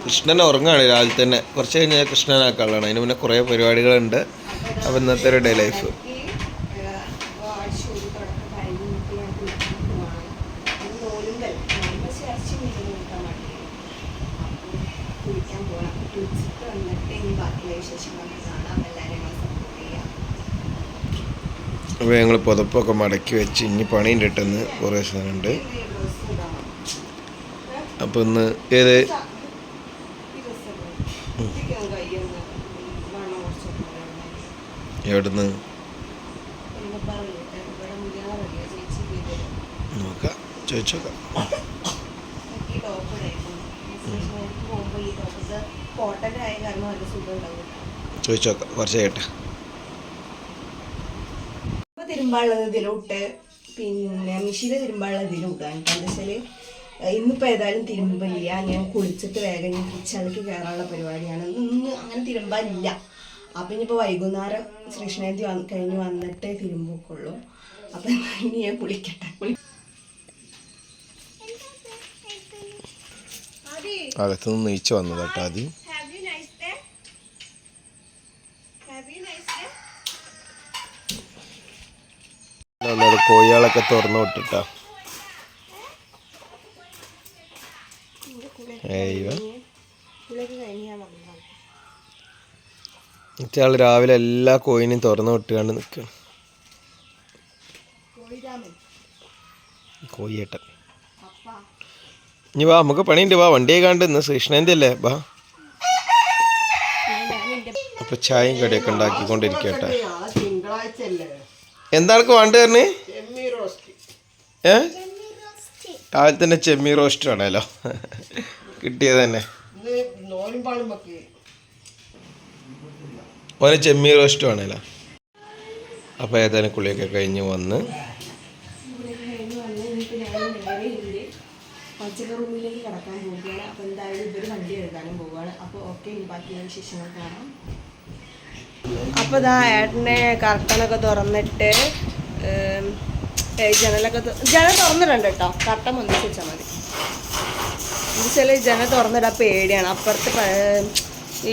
കൃഷ്ണൻ ഉറങ്ങാണ് രാവിലെ തന്നെ. കുറച്ച് കഴിഞ്ഞാൽ കൃഷ്ണനാക്കാനുള്ളതാണ്. അതിന് മുന്നേ കുറേ പരിപാടികളുണ്ട്. അപ്പോൾ ഇന്നത്തെ ഒരു ഡേ ലൈഫ്. അപ്പോൾ ഞങ്ങൾ പുതപ്പൊക്കെ മടക്കി വെച്ച് ഇനി പണിൻ്റെ ഇട്ടെന്ന് കുറേ സാധനമുണ്ട്. അപ്പോൾ ഇന്ന് ഏത് എവിടുന്ന് നോക്കാം, ചോദിച്ചോക്കാം. ചോദിച്ചോക്കാം, കുറച്ച് കേട്ടെ. തിരുമ്പാളുള്ളത് ഇതിലോട്ട്, പിന്നെ മെഷീന് തിരുമ്പാളുള്ളത് ഇതിലിടാൻ. എന്താ വെച്ചാൽ ഇന്നിപ്പോൾ ഏതായാലും തിരുമ്പില്ല. ഞാൻ കുളിച്ചിട്ട് വേഗം ഞാൻ കിച്ചണിലേക്ക് കയറാനുള്ള പരിപാടിയാണ്. ഇന്ന് അങ്ങനെ തിരുമ്പാനില്ല. അപ്പം ഇനിയിപ്പോൾ വൈകുന്നേരം ശ്രീകൃഷ്ണജയന്തി കഴിഞ്ഞ് വന്നിട്ടേ തിരുമ്പൊക്കെയുള്ളൂ. അപ്പം ഇനി ഞാൻ കുളിക്കട്ടെ. അകത്തുനിന്ന് നെയ്ച്ച് വന്നത് കേട്ടോ. ആദ്യം കോഴികളൊക്കെ തുറന്നു വിട്ടിട്ടാ. ഇയാൾ രാവിലെ എല്ലാ കോയിനും തുറന്നു വിട്ടുകൊണ്ട് നിൽക്കുകയാണ്. കോഴിയേട്ടൻ ഇനി വാ, നമുക്ക് പണിയുണ്ട്. വാ, വണ്ടിയെ കണ്ട് ഇന്ന് ശ്രീകൃഷ്ണൻ്റെ അല്ലേ, വാ. അപ്പൊ ചായയും കടിയൊക്കെ ഉണ്ടാക്കിക്കൊണ്ടിരിക്കട്ടെ. എന്താണ് വേണ്ട പറഞ്ഞ്? രാവിലെ തന്നെ ചെമ്മീൻ റോസ്റ്റ് ആണല്ലോ കിട്ടിയത് തന്നെ. ഓന് ചെമ്മീൻ റോസ്റ്റ് ആണല്ലോ. അപ്പോൾ ഏതായാലും കുളിയൊക്കെ കഴിഞ്ഞ് വന്ന് പച്ചക്കറി റൂമിലേക്ക് കിടക്കാൻ പോവുകയാണ്. അപ്പോൾ എന്തായാലും ഇവർ വണ്ടി എഴുതാനും പോവുകയാണ്. അപ്പോൾ ഓക്കെ, ഇനി ബാക്കിയുള്ള വിശേഷങ്ങൾ കാണാം. അപ്പോൾ ഇതാ ഏട്ടനെ കർട്ടനൊക്കെ തുറന്നിട്ട് ജനൽ തുറന്നിടണ്ട കേട്ടോ, കർട്ടൻ ഒന്നിച്ച് വെച്ചാൽ മതി. എന്നുവെച്ചാൽ ജനൽ തുറന്നിടാൻ പേടിയാണ്. അപ്പുറത്ത്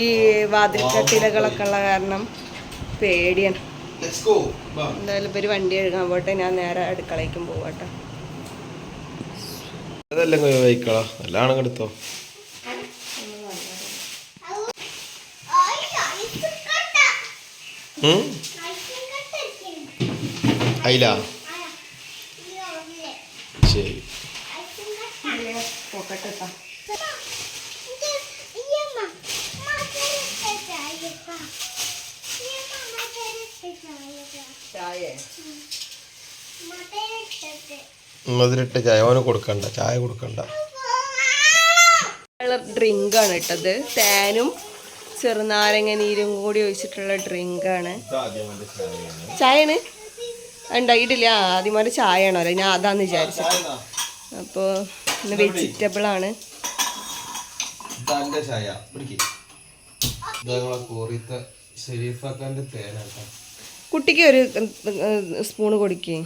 ഈ വാതിൽക്കട്ടിലകളൊക്കെ ഉള്ള കാരണം പേടിയാണ്. എന്തായാലും ഇവർ വണ്ടി എഴുതാൻ പോട്ടെ, ഞാൻ നേരെ അടുക്കളയ്ക്കും പോകട്ടെ. അതെല്ലാം വഹിക്കളാ, എല്ലാം എടുത്തോ. അയില ശരി. മധുരിട്ട ചായ ഓന് കൊടുക്കണ്ട, ചായ കൊടുക്കണ്ട. ഡ്രിങ്കാണ് ഇട്ടത്, തേനും ചെറുനാരങ്ങ നീരും കൂടി ഒഴിച്ചിട്ടുള്ള ഡ്രിങ്കാണ്. ചായയാണ് ഉണ്ടാക്കിയിട്ടില്ല, ആദ്യമായിട്ട് ചായ ആണല്ലോ, ഞാൻ അതാന്ന് വിചാരിച്ചത്. അപ്പോൾ ഇന്ന് വെജിറ്റബിളാണ്. കുട്ടിക്ക് ഒരു സ്പൂണ് കൊടുക്കേ.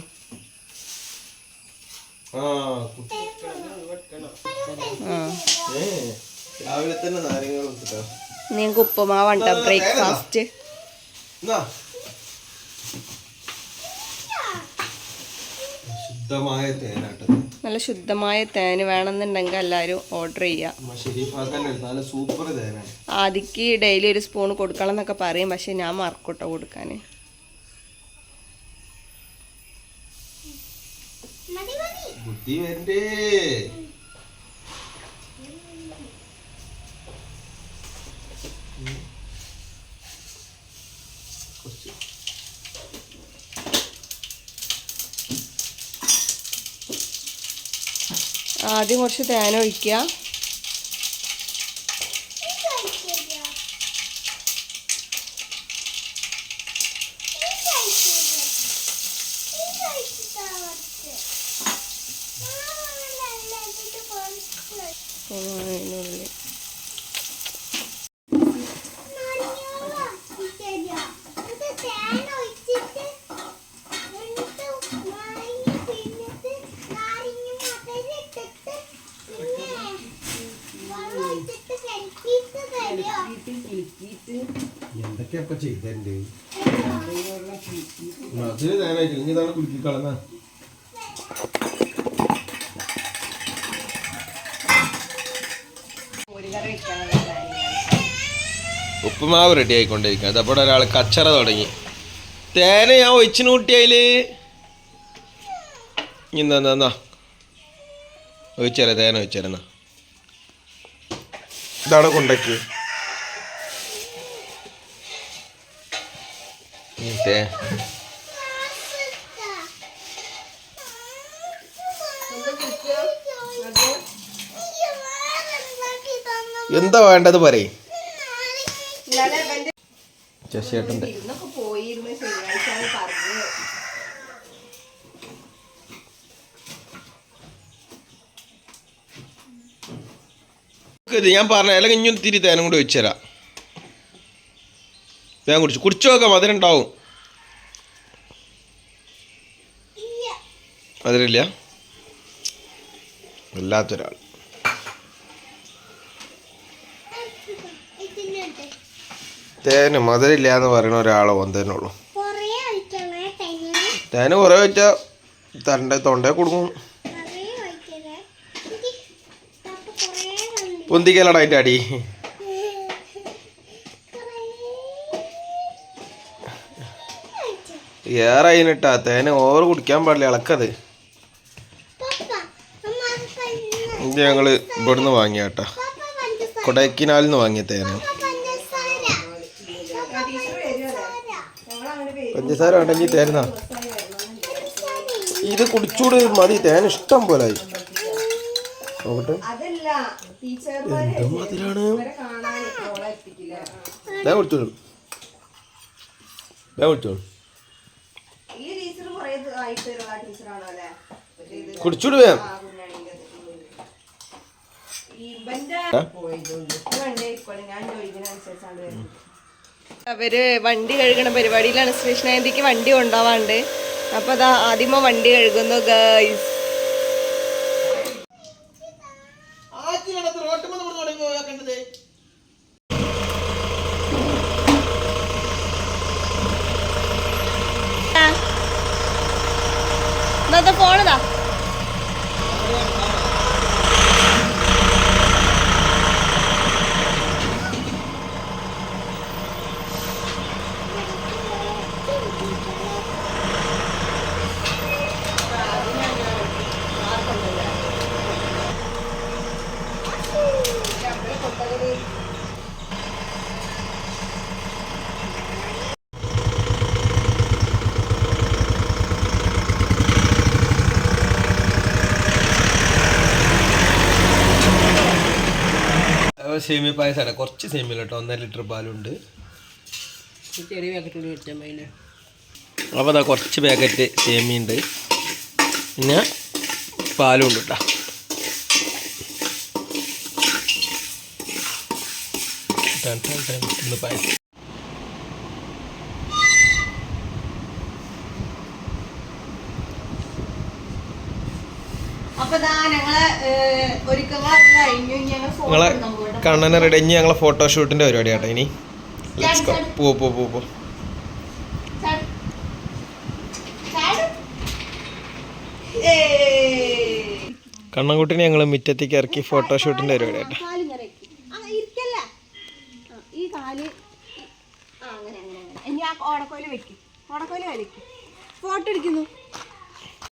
നിങ്ങൾക്ക് ഉപ്പുമാവണ്ട ബ്രേക്ക്ഫാസ്റ്റ്. നല്ല ശുദ്ധമായ തേന് വേണമെന്നുണ്ടെങ്കിൽ എല്ലാവരും ഓർഡർ ചെയ്യാം. ആദിക്ക് ഡെയിലി ഒരു സ്പൂൺ കൊടുക്കണം എന്നൊക്കെ പറയും, പക്ഷെ ഞാൻ മറക്കൂട്ടോ കൊടുക്കാൻ. ബുദ്ധി വരണ്ടേ. ആദ്യം കുറച്ച് തേൻ ഒഴിക്കുക. അതിനുള്ളിൽ എന്തൊക്കെയാ ചെയ്തേ അതിന് നേരായിട്ട് ഇനി ഇതാണ് കുലുക്കിക്കളന്ന ഉപ്പുമാവ് റെഡി ആയിക്കൊണ്ടിരിക്കുക അതപ്പോൾ ഒരാൾ കച്ചറ തുടങ്ങി തേന ഞാൻ ഒഴിച്ചിന് കൂട്ടിയതില് എന്താ ഒഴിച്ചേരാ തേന ഒഴിച്ചേരാ ഇതാണ് കൊണ്ടക്ക് എന്താ വേണ്ടത് പറയേ ശശിയേട്ടൻ്റെ ഞാൻ പറഞ്ഞ അല്ലെങ്കിൽ ഇഞ്ഞൊന്ന് തിരി തേനും കൂടി വെച്ചുതരാം ഞാൻ കുടിച്ചു നോക്കാം അതിനുണ്ടാവും അതിലില്ല വല്ലാത്തൊരാൾ തേന് മധുരമില്ല എന്ന് പറയുന്ന ഒരാളോ ഒന്നേനുള്ളൂ തേന് കുറേ വെച്ചാൽ തൊണ്ടേ കൊടുക്കും പൊന്തിക്കലട അതിൻ്റെ അടി ഏറെ അതിനിട്ടാ തേന് ഓവർ കുടിക്കാൻ പാടില്ല ഇളക്കത് ഇത് ഞങ്ങൾ ഇവിടുന്ന് വാങ്ങിയ കേട്ടാ കൊടൈക്കനാലിൽ നിന്ന് വാങ്ങിയ തേന് പഞ്ചസാര ഉണ്ടെങ്കിൽ തേനാ ഇത് കുടിച്ചൂട് മതി തേൻ ഇഷ്ടം പോലെ ആയി നോക്കട്ടെ മതിരാണ് ഞാൻ കുടിച്ചോളൂ ഞാൻ കുടിച്ചോളൂ കുടിച്ചോളൂ വേം അവര് വണ്ടി കഴുകണ പരിപാടിയിലാണ്. ശ്രീകൃഷ്ണജയന്തിക്ക് വണ്ടി കൊണ്ടുപോവാണ്ട്. അപ്പൊ അതാ ആദ്യമ വണ്ടി കഴുകുന്നു ഗൈസ്. ഫോണതാ സേമിയ പായസമാണ്. കുറച്ച് സേമിയ കേട്ടോ, 1.5 ലിറ്റർ പാലുണ്ട്. ചെറിയ പാക്കറ്റ് മേടിച്ചാൽ മതി. അപ്പോൾ അതാ കുറച്ച് പാക്കറ്റ് സേമിയ ഉണ്ട്, പിന്നെ പാലും ഉണ്ട് കേട്ടോ. പായസം നിങ്ങളെ കണ്ണനെ റെഡി. ഇനി ഞങ്ങളെ ഫോട്ടോഷൂട്ടിന്റെ പരിപാടി കേട്ടോ. ഇനി പോ കണ്ണൻകുട്ടിനെ ഞങ്ങൾ മുറ്റത്തേക്ക് ഇറക്കി ഫോട്ടോഷൂട്ടിന്റെ പരിപാടി കേട്ടോ. ഫോട്ടോ എടുക്കുന്നു.